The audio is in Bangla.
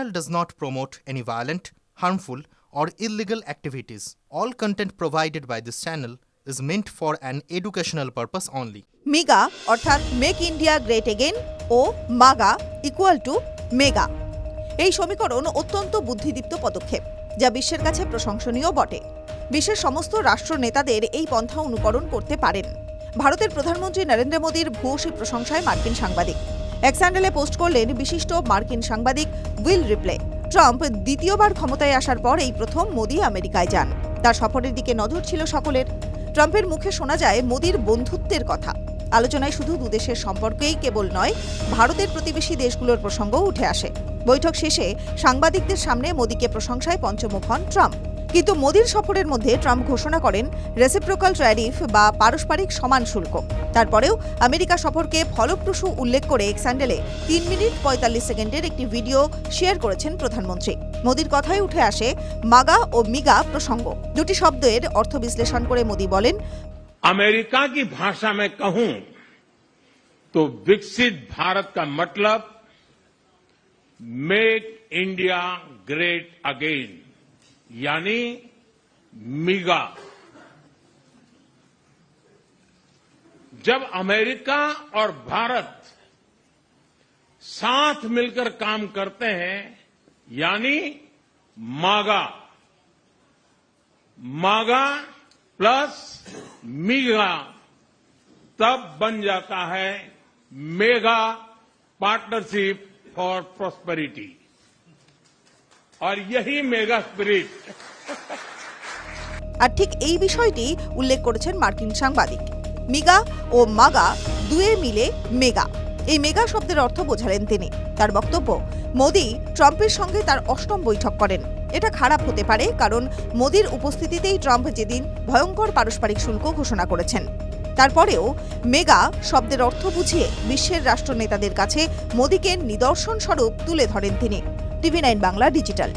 channel does not promote any violent, harmful, or illegal activities. All content provided by this channel is meant for an educational purpose only. MIGA অর্থাৎ মেক ইন্ডিয়া গ্রেট এগেইন ও মাগা ইকুয়াল টু মেগা। এই সমীকরণ অত্যন্ত বুদ্ধিদীপ্ত পদক্ষেপ, যা বিশ্বের কাছে প্রশংসনীয় বটে। বিশ্বের সমস্ত রাষ্ট্র নেতাদের এই পন্থা অনুকরণ করতে পারেন। ভারতের প্রধানমন্ত্রী নরেন্দ্র মোদীর ভূয়সী প্রশংসায় মার্কিন সাংবাদিক। এক্স হ্যান্ডেলে পোস্ট করলেন বিশিষ্ট মার্কিন সাংবাদিক উইল রিপ্লে। ট্রাম্প দ্বিতীয়বার ক্ষমতায় আসার পর এই প্রথম মোদী আমেরিকায় যান। তার সফরের দিকে নজর ছিল সকলের। ট্রাম্পের মুখে শোনা যায় মোদীর বন্ধুত্বের কথা। আলোচনায় শুধু দুদেশের সম্পর্কেই কেবল নয়, ভারতের প্রতিবেশী দেশগুলোর প্রসঙ্গও উঠে আসে। বৈঠক শেষে সাংবাদিকদের সামনে মোদীকে প্রশংসায় পঞ্চমুখ হন ট্রাম্প। কিন্তু মোদীর সফরের মধ্যে ট্রাম্প ঘোষণা করেন রেসিপ্রোকাল ট্যারিফ বা পারস্পরিক সমান শুল্ক। তারপরেও আমেরিকা সফরকে ফলপ্রসূ উল্লেখ করে এক্স হ্যান্ডেলে 3 মিনিট 45 সেকেন্ডের একটি ভিডিও শেয়ার করেছেন প্রধানমন্ত্রী। মোদীর কথায় উঠে আসে মাগা ও মিগা প্রসঙ্গ। দুটি শব্দের অর্থ বিশ্লেষণ করে মোদী বলেন, अमेरिका की भाषा में कहूं तो विकसित भारत का मतलब मेक इंडिया ग्रेट अगेन, यानी मिगा। जब अमेरिका और भारत साथ मिलकर काम करते हैं, यानी मागा, मागा प्लस मिगा, तब बन जाता है मेगा पार्टनरशिप फॉर प्रॉस्पेरिटी। और यही मेगा स्पिरिट। আর ঠিক এই বিষয়টি উল্লেখ করেছেন মার্কিন সাংবাদিক। মিগা ও মাগা দুয়ে মিলে মেগা। এই মেগা শব্দের অর্থ বোঝালেন তিনি। তার বক্তব্য, মোদী ট্রাম্পের সঙ্গে তার 8ম বৈঠক করেন। এটা খারাপ হতে পারে, কারণ মোদীর উপস্থিতিতেই ট্রাম্প যেদিন ভয়ঙ্কর পারস্পরিক শুল্ক ঘোষণা করেছেন। তারপরেও মেগা শব্দের অর্থ বুঝিয়ে বিশ্বের রাষ্ট্রনেতাদের কাছে মোদীকে নিদর্শন স্বরূপ তুলে ধরেন তিনি। টিভি9 বাংলা ডিজিটাল।